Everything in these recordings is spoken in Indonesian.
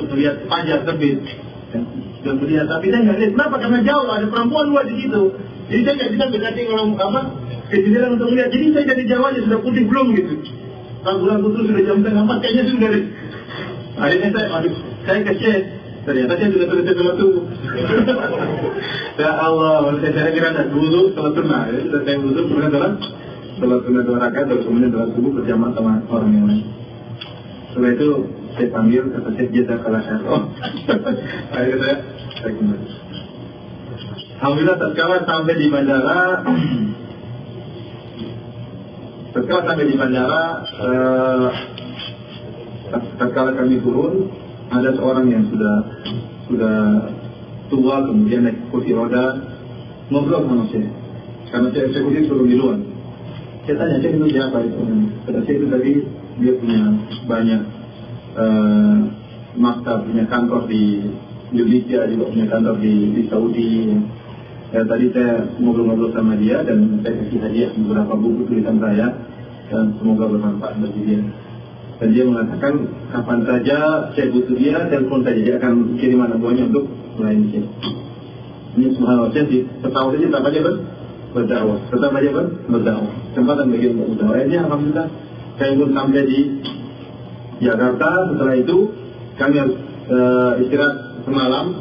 untuk melihat fajar terbit. Dan melihat, tapi saya nggak lihat. Kenapa? Karena jauh, ada perempuan luar di situ. Jadi saya nggak bisa mendekati orang ke jendela untuk melihat. Jadi saya dari jauh aja sudah putih belum gitu. Bulan putus sudah jam 3:30, kayaknya sudah deh. Akhirnya saya ke chat. Ternyata saya sudah selesai sholat subuh. Ya Allah, saya kira ada wudhu, sholat sunnah. Sudah saya wudhu, kemudian sholat sunnah 2 rakaat, terus kemudian sholat subuh berjamaah sama orang yang lain. Setelah itu saya panggil, kata saya jeda kalah saya. Akhirnya saya kembali. Alhamdulillah tatkala sampai di bandara, tatkala kami turun, ada seorang yang sudah tua, kemudian naik kursi roda, ngobrol sama saya. Karena saya eksekutif suruh di luar. Saya tanya, saya itu siapa itu? Kata saya itu tadi dia punya banyak maktab, punya kantor di Indonesia, juga punya kantor di Saudi. Ya, tadi saya ngobrol-ngobrol sama dia dan saya kasih hadiah beberapa buku tulisan saya dan semoga bermanfaat bagi dia. Dan dia mengatakan kapan saja saya butuh dia, telepon saja, dia akan kirim anak buahnya untuk melayani saya. Ini subhanallah, saya setahun saja tetap aja berdakwah, kesempatan bagi untuk berdakwah. Akhirnya alhamdulillah saya pun sampai di Jakarta. Setelah itu kami harus istirahat semalam.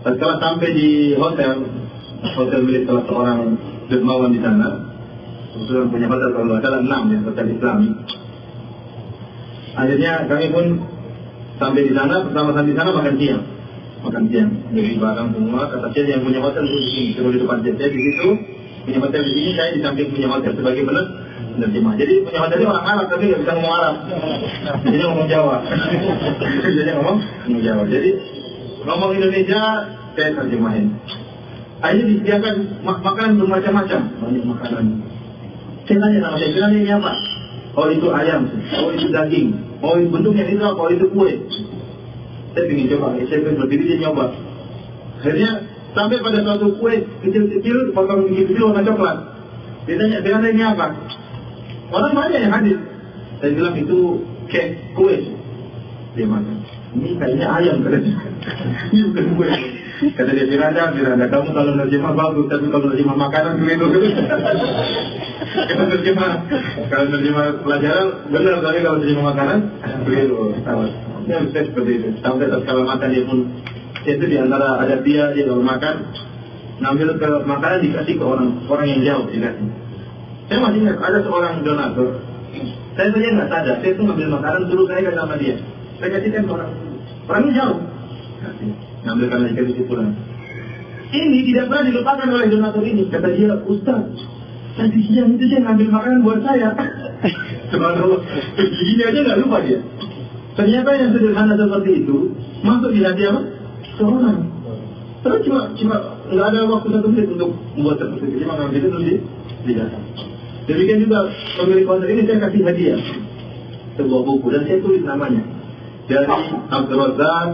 Setelah sampai di hotel milik salah seorang dermawan di sana, kebetulan punya hotel kalau ada 6 ya, hotel Islami. Akhirnya kami pun sampai di sana, bersama-sama di sana makan siang. Jadi barang semua, kata saya yang punya hotel di sini, di depan saya di situ, punya hotel di sini, saya di samping punya hotel sebagai penerjemah. Jadi punya hotel ini orang Arab tapi nggak bisa ngomong Arab, jadi ngomong Jawa. Jadi ngomong Indonesia saya terjemahin. Akhirnya disediakan makanan bermacam-macam, banyak makanan. Saya tanya sama saya, bilang ini apa? Oh itu ayam, oh itu daging, oh itu bentuknya itu apa? Oh itu kue. Saya ingin coba, saya ingin berdiri dia nyoba. Akhirnya sampai pada suatu kue kecil-kecil, potong kecil-kecil warna coklat. Dia tanya, dengan ini apa? Orang banyak yang hadir. Saya bilang itu kue. Dia makan. Ini kayaknya ayam katanya. Ini bukan kue. Kata dia, Firanda, kamu kalau nerjemah bagus, tapi kalau nerjemah makanan keliru. Kalau nerjemah pelajaran benar, tapi kalau nerjemah makanan keliru. Ya, saya seperti itu. Sampai tatkala makan dia pun, itu di antara ada dia kalau makan, ngambil ke makanan dikasih ke orang yang jauh dikasih. Saya masih ingat ada seorang donatur. Saya saja nggak sadar, saya itu ngambil makanan dulu saya sama dia. Saya kasihkan ke orangnya jauh. Ngambil karena ikan itu pulang. Ini tidak pernah dilupakan oleh donatur ini. Kata dia, Ustaz, tadi siang itu saya ngambil makanan buat saya. Subhanallah, begini aja nggak lupa dia. Ternyata yang sederhana seperti itu masuk di hati apa? Seorang. Terus cuma nggak ada waktu 1 menit untuk membuat seperti itu. Cuma ngambil itu terus didatang. Demikian juga pemilik konser ini saya kasih hadiah sebuah buku dan saya tulis namanya dari Abdul Razak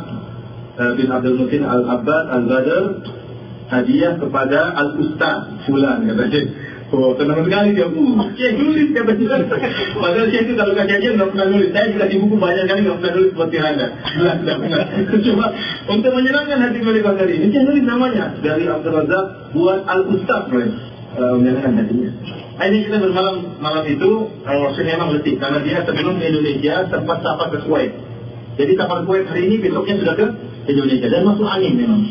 bin Abdul Mutin Al-Abbad Al-Badr, hadiah kepada Al-Ustaz Fulan, katanya. Oh, senang sekali dia. Saya nulis, katanya. Padahal saya itu kalau kasih aja nggak pernah nulis. Saya juga di buku banyak kali nggak pernah nulis buat Firanda. Tidak pernah. Cuma untuk menyenangkan hati milik konser ini, saya nulis namanya dari Abdul Razak buat Al-Ustaz, menyenangkan hatinya. Akhirnya kita malam itu, waktunya memang letih karena dia sebelum ke Indonesia sempat safar ke Kuwait. Jadi safar Kuwait hari ini, besoknya sudah ke Indonesia dan masuk angin memang.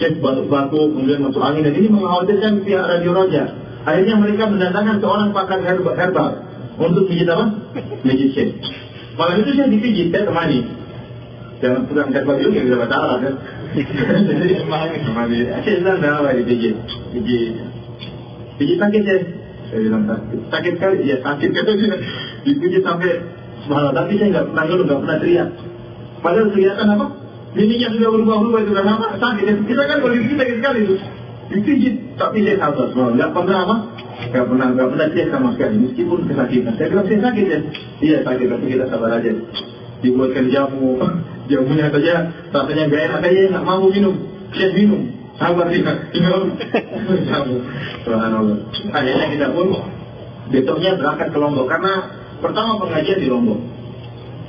Cek batuk-batuk, kemudian masuk angin, dan ini mengkhawatirkan pihak Radio Roja. Akhirnya mereka mendatangkan seorang pakar herbal untuk pijit apa? Pijit Syekh. Malam itu saya dipijit, saya temani. Jangan tukang herbal itu yang bisa bahasa Arab kan. Jadi temani. Saya bilang dah apa dipijit. Pijit sakit ya. Saya bilang sakit kali, ya sakit kata dia. Dipijit sampai subhanallah, tapi saya nggak pernah teriak. Padahal kelihatan apa? Ininya sudah berubah-ubah itu karena apa? Sakit. Kita kan kalau dipijit sakit sekali itu. Dipijit, tapi saya sabar. Nggak pernah apa? Nggak pernah cek sama sekali. Meskipun kesakitan. Saya bilang saya sakit ya. Iya sakit, tapi kita sabar aja. Dibuatkan jamunya saja rasanya nggak enak aja, nggak mau minum. Saya minum. Sabar dia. Subhanallah. Akhirnya kita pun besoknya berangkat ke Lombok karena pertama pengajian di Lombok.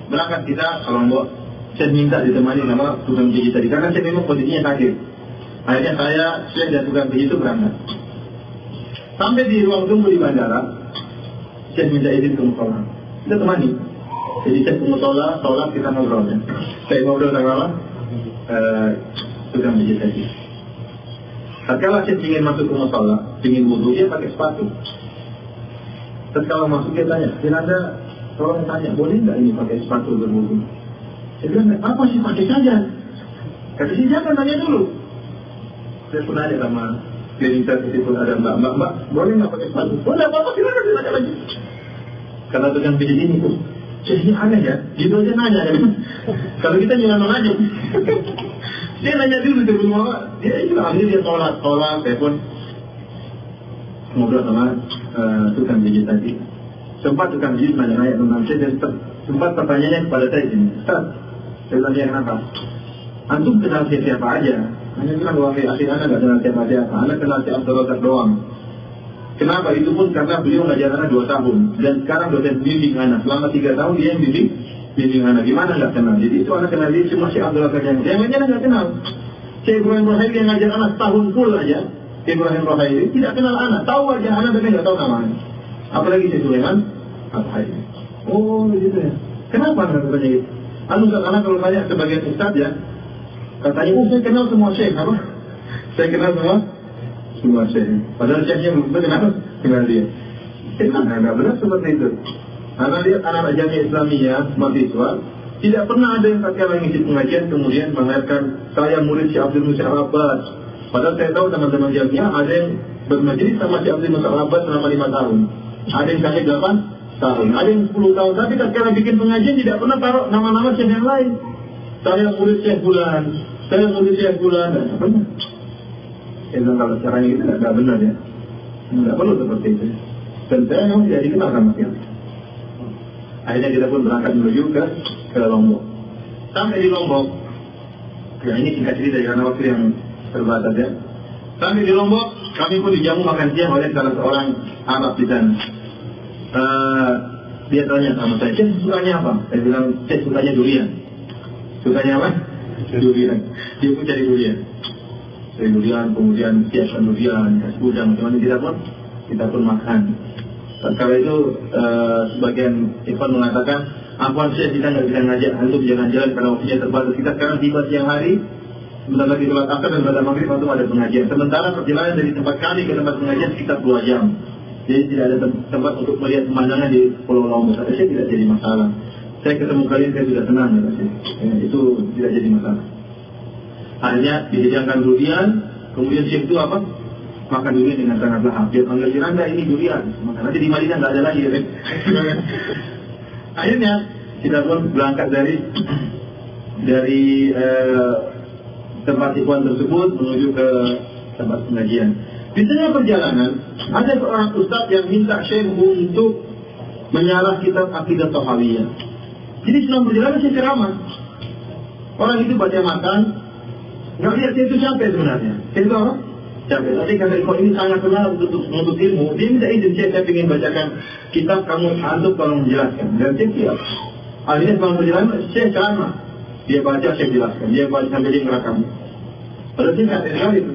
Berangkat kita ke Lombok. saya minta ditemani nama tukang pijit tadi, karena saya memang posisinya sakit. Akhirnya saya dan tukang pijit itu berangkat. Sampai di ruang tunggu di bandara, saya minta izin ke musola. Kita temani. Jadi saya ke musola, sholat, kita ngobrol. Ya. Saya ngobrol sama apa? Tukang pijit tadi. Tatkala saya ingin masuk ke musola, ingin wudhu, dia pakai sepatu. Tatkala masuk dia tanya, Anda tolong tanya, boleh nggak ini pakai sepatu berwudhu? Saya bilang, apa sih, pakai saja. Kata si jangan tanya dulu. Saya pun nanya sama cleaning service itu, ada mbak, boleh nggak pakai sepatu? Boleh, apa-apa, silakan tanya lagi. Kata tukang pijit ini, saya ini aneh ya, gitu aja nanya ya. Kalau kita nyuruh aja. Dia nanya dulu sebelum apa, dia akhirnya dia tolak, saya pun ngobrol sama tukang pijit tadi. Sempat tukang pijit nanya tentang saya, dan sempat pertanyaannya kepada saya ini, Ustaz, saya tanya kenapa? Antum kenal siapa aja? Hanya bilang bahwa akhir Anda nggak kenal siapa-siapa, Anda kenal si Abdul Razak doang. Kenapa? Itu pun karena beliau ngajar anak 2 tahun, dan sekarang dosen bimbing anak. Selama 3 tahun dia yang bimbing anak. Gimana nggak kenal? Jadi itu anak kenal dia cuma si Abdul Razak yang lainnya nggak kenal. Syekh Ibrahim Rohaili yang ngajar anak tahun full aja, Ibrahim Rohaili tidak kenal anak, tahu aja anak tapi nggak tahu namanya. Apalagi Syekh Sulaiman Al-Haili. Oh gitu ya. Kenapa nggak tanya gitu? Anak kalau tanya sebagian ustadz ya, katanya, saya kenal semua syekh, apa? Saya kenal semua syekh. Padahal syekhnya belum kenal dia. Nggak benar seperti itu. Karena lihat anak Jamiah Islamiyah, mahasiswa, tidak pernah ada yang tatkala ngisi pengajian kemudian mengatakan saya murid si Abdul Musa Al-Abbas. Padahal saya tahu teman-teman Jamiah ada yang bermajlis sama si Abdul Musa Al-Abbas selama 5 tahun. Ada yang sampai 8 tahun, ada yang 10 tahun. Tapi tatkala bikin pengajian tidak pernah taruh nama-nama syekh yang lain. Saya murid Syekh Bulan, saya murid Syekh Bulan, tidak pernah. Kalau caranya itu tidak benar ya. Tidak perlu seperti itu. Dan saya memang tidak dikenal sama siapa. Akhirnya kita pun berangkat menuju ke Lombok. Sampai di Lombok, ya ini singkat cerita karena waktu yang terbatas ya. Sampai di Lombok, kami pun dijamu makan siang oleh salah seorang Arab di sana. Dia tanya sama saya, Syekh sukanya apa? Saya bilang, Syekh sukanya durian. Sukanya apa? Durian. Dia pun cari durian. Cari durian, kemudian siapkan durian, kasih udang, macam-macam kita pun makan. Kalau itu sebagian ikhwan mengatakan, Afwan Syekh kita nggak bisa ngajak antum jalan-jalan karena waktunya terbatas. Kita sekarang tiba siang hari, sebentar lagi sholat asar dan pada maghrib antum ada pengajian. Sementara perjalanan dari tempat kami ke tempat pengajian sekitar 2 jam. Jadi tidak ada tempat untuk melihat pemandangan di Pulau Lombok. Kata Syekh tidak jadi masalah. Saya ketemu kalian saya sudah tenang ya Syekh. Itu tidak jadi masalah. Akhirnya dihidangkan durian, kemudian Syekh itu apa? Makan durian dengan sangat lahap. Dia panggil Firanda ini durian. Maka nanti di Madinah nggak ada lagi ya. Akhirnya kita pun berangkat dari tempat ikhwan tersebut menuju ke tempat pengajian. Di tengah perjalanan ada seorang ustaz yang minta Syekh untuk menyarah kitab Aqidah Tahawiyah. Jadi selama perjalanan saya ceramah. Orang itu baca makan, nggak lihat saya itu capek sebenarnya. Saya itu apa? Capek. Tapi karena kok ini sangat benar untuk ilmu, dia minta izin saya ingin bacakan kitab kamu antum tolong menjelaskan. Dan saya siap. Akhirnya selama perjalanan saya ceramah. Dia baca, saya jelaskan. Dia baca sampai dia merekam. Padahal saya nggak tahu itu.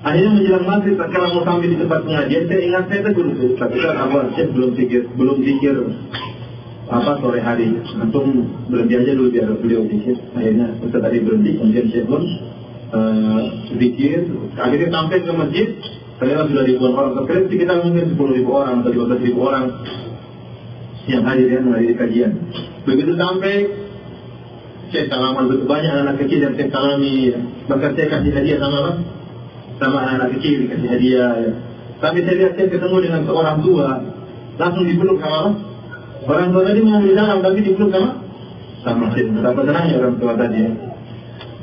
Akhirnya menjelang maghrib, kalau mau sampai di tempat pengajian, saya ingat saya tegur itu. Tapi kan awal saya belum pikir apa sore hari. Antum berhenti aja dulu biar beliau pikir. Akhirnya Ustaz tadi berhenti, kemudian saya pun pikir. Akhirnya sampai ke masjid, ternyata sudah ribuan orang. Terkait sekitar mungkin 10.000 orang atau 15.000 orang yang hadir ya menghadiri kajian. Begitu sampai, saya salaman begitu banyak anak kecil yang saya salami. Bahkan saya kasih hadiah sama anak kecil dikasih hadiah ya. Tapi saya lihat saya ketemu dengan seorang tua, langsung dipeluk sama orang tua tadi mau di dalam, tapi dipeluk sama saya. Betapa senangnya orang tua tadi ya.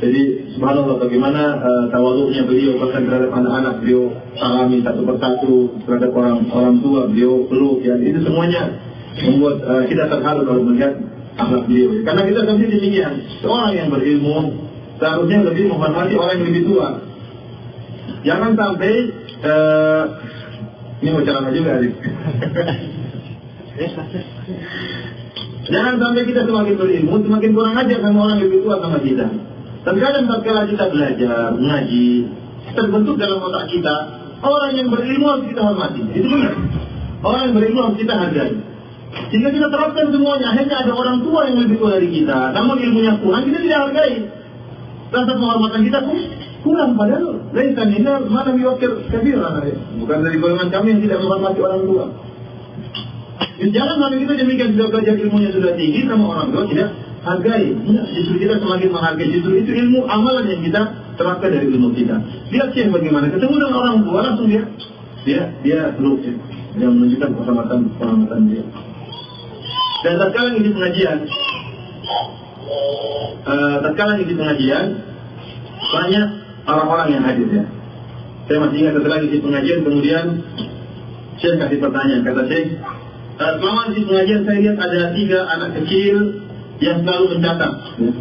Jadi subhanallah bagaimana tawaduknya beliau bahkan terhadap anak-anak, beliau salami satu persatu terhadap orang tua, beliau peluk ya. Itu semuanya membuat kita terharu kalau melihat akhlak beliau ya. Karena kita kami demikian, seorang yang berilmu seharusnya lebih menghormati orang yang lebih tua. Jangan sampai ini mau ceramah juga Arif. Jangan sampai kita semakin berilmu, semakin kurang ajar sama orang lebih tua sama kita. Terkadang tatkala kita belajar, mengaji, terbentuk dalam otak kita, orang yang berilmu harus kita hormati. Itu benar. Orang yang berilmu harus kita hargai. Jika kita terapkan semuanya, akhirnya ada orang tua yang lebih tua dari kita, namun ilmunya kurang, kita tidak hargai. Rasa penghormatan kita pun kurang, padahal laisa minna mana biwakil kabira. Bukan dari golongan kami yang tidak menghormati orang tua. Jangan sampai kita demikian, sudah belajar ilmunya sudah tinggi sama orang tua tidak hargai. Justru kita semakin menghargai, justru itu ilmu amalan yang kita terapkan dari ilmu kita. Lihat sih bagaimana ketemu dengan orang tua langsung dia peluk, dia menunjukkan penghormatan dia. Dan tatkala ngisi pengajian, banyak orang-orang yang hadir ya. Saya masih ingat setelah ngisi pengajian, kemudian Syekh kasih pertanyaan, kata Syekh, selama ngisi pengajian saya lihat ada 3 anak kecil yang selalu mencatat. Ya.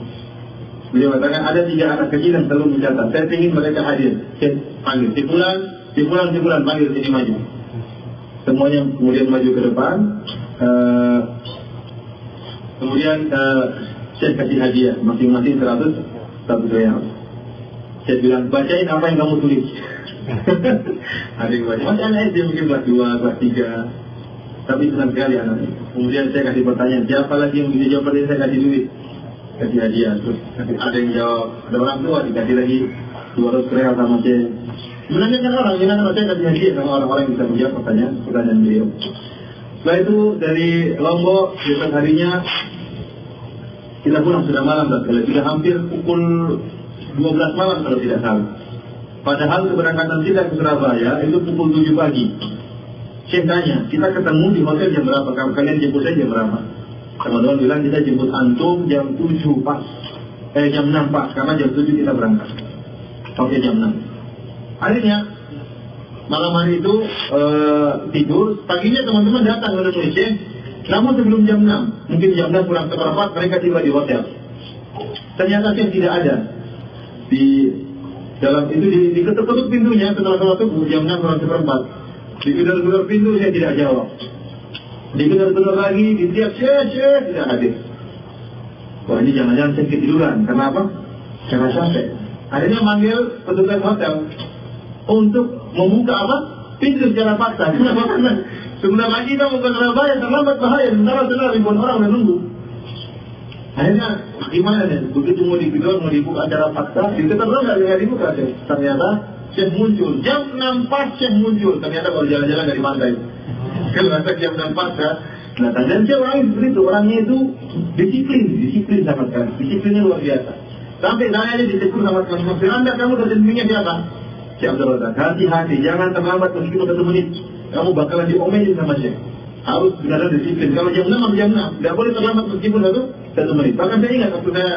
Beliau katakan ada 3 anak kecil yang selalu mencatat. Saya ingin mereka hadir. Syekh panggil, si fulan panggil sini maju. Semuanya kemudian maju ke depan. Kemudian saya kasih hadiah masing-masing 100 real. Saya bilang, bacain apa yang kamu tulis. Ada yang baca, masih anak dia mungkin kelas 2, kelas 3, tapi senang sekali anaknya. Kemudian saya kasih pertanyaan, siapa lagi yang bisa jawab tadi, saya kasih duit, kasih hadiah. Terus ada yang jawab, ada orang tua dikasih lagi 200 real sama saya. Sebenarnya kan orang, gimana saya kasih hadiah sama orang-orang yang bisa menjawab pertanyaan beliau. Setelah itu dari Lombok, besok harinya kita pulang sudah malam, sudah hampir pukul 12 malam kalau tidak salah. Padahal keberangkatan kita ke Surabaya itu pukul 7 pagi. Saya tanya, kita ketemu di hotel jam berapa? Kalian jemput saya jam berapa? Teman-teman bilang kita jemput antum jam 7 pas. Jam 6 pas, karena jam 7 kita berangkat. Sampai jam 6. Akhirnya malam hari itu tidur, paginya teman-teman datang ke Indonesia, namun sebelum jam 6, mungkin jam 6 kurang seperempat, mereka tiba di hotel. Ternyata saya tidak ada di dalam itu, diketuk-ketuk pintunya setelah sholat subuh jam 6 kurang seperempat. Digedor-gedor pintu, saya tidak jawab. Digedor-gedor lagi, ditiap Syekh tidak hadir. Wah, ini jangan-jangan saya ketiduran. Kenapa? Karena capek. Akhirnya manggil petugas hotel untuk membuka apa? Pintu secara paksa. Karena sebentar lagi kita mau ke Surabaya, terlambat bahaya. Sebentar ribuan orang menunggu. Akhirnya gimana nih? Begitu mau digedor, mau dibuka acara paksa, diketok nggak dibuka. Ternyata Syekh muncul. Jam 6 pas Syekh muncul. Ternyata baru jalan-jalan dari pantai. Kalau rasa jam 6 pas ya. Nah, dan Syekh orangnya seperti itu. Orangnya itu disiplin sama sekali. Disiplinnya luar biasa. Sampai saya aja ditegur sama teman-teman. Anda kamu terjadinya siapa? Syekh Abdul Razak, hati-hati, jangan terlambat meskipun 1 menit. Kamu bakalan diomelin sama Syekh. Harus benar-benar disiplin. Kalau jam 6 jam 6, nggak boleh terlambat meskipun 1 menit. Bahkan saya ingat waktu saya,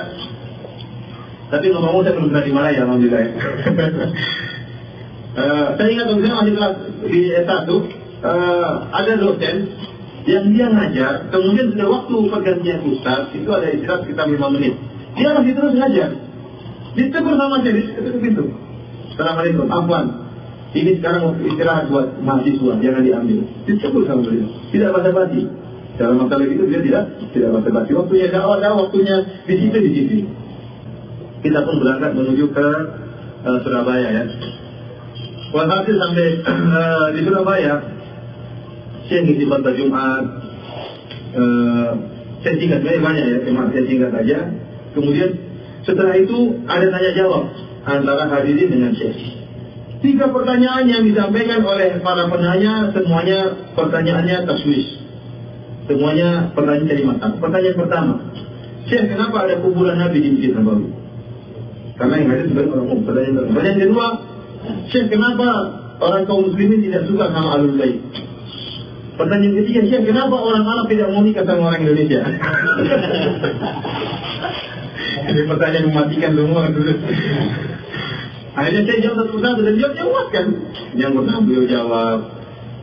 tapi ngomong-ngomong saya belum pernah dimarahi ya, alhamdulillah. Saya ingat waktu saya masih kelas di S1, ada dosen yang dia ngajar, kemudian sudah waktu pergantian ustaz, itu ada istirahat sekitar 5 menit. Dia masih terus ngajar. Ditegur sama saya, ditegur pintu. Assalamualaikum, afwan. Ini sekarang waktu istirahat buat mahasiswa, jangan diambil. Ditegur sama beliau. Tidak basa-basi. Dalam masalah itu dia tidak basa-basi. Waktunya dakwah, waktunya di situ. Kita pun berangkat menuju ke Surabaya ya. Walhasil sampai di Surabaya, saya ngisi khutbah Jumat. Saya singkat, banyak ya, cuma saya singkat aja. Kemudian setelah itu ada tanya jawab antara hadirin dengan Syekh. 3 pertanyaan yang disampaikan oleh para penanya, semuanya pertanyaannya taswis. Semuanya pertanyaan dari masalah. Pertanyaan pertama, Syekh, kenapa ada kuburan Nabi di Masjid Nabawi? Karena yang hadir sebagai orang umum. Pertanyaan kedua, Syekh, kenapa orang kaum muslimin tidak suka sama Ahlul Bait? Pertanyaan ketiga, Syekh, kenapa orang Arab tidak mau nikah sama orang Indonesia? Ini pertanyaan mematikan semua dulu. Akhirnya saya jawab satu-satu dan dia jawab kan. Yang pertama beliau jawab,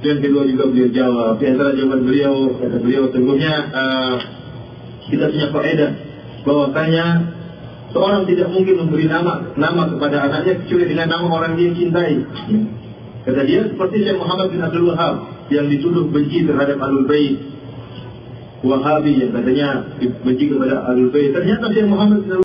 yang kedua juga beliau jawab. Di antara jawaban beliau, kata beliau, sesungguhnya kita punya faedah bahwasanya seorang tidak mungkin memberi nama kepada anaknya kecuali dengan nama orang dia cintai. Kata dia seperti Syekh Muhammad bin Abdul Wahab yang dituduh benci terhadap Ahlul Bait. Wahabi yang katanya benci kepada Ahlul Bait. Ternyata Syekh Muhammad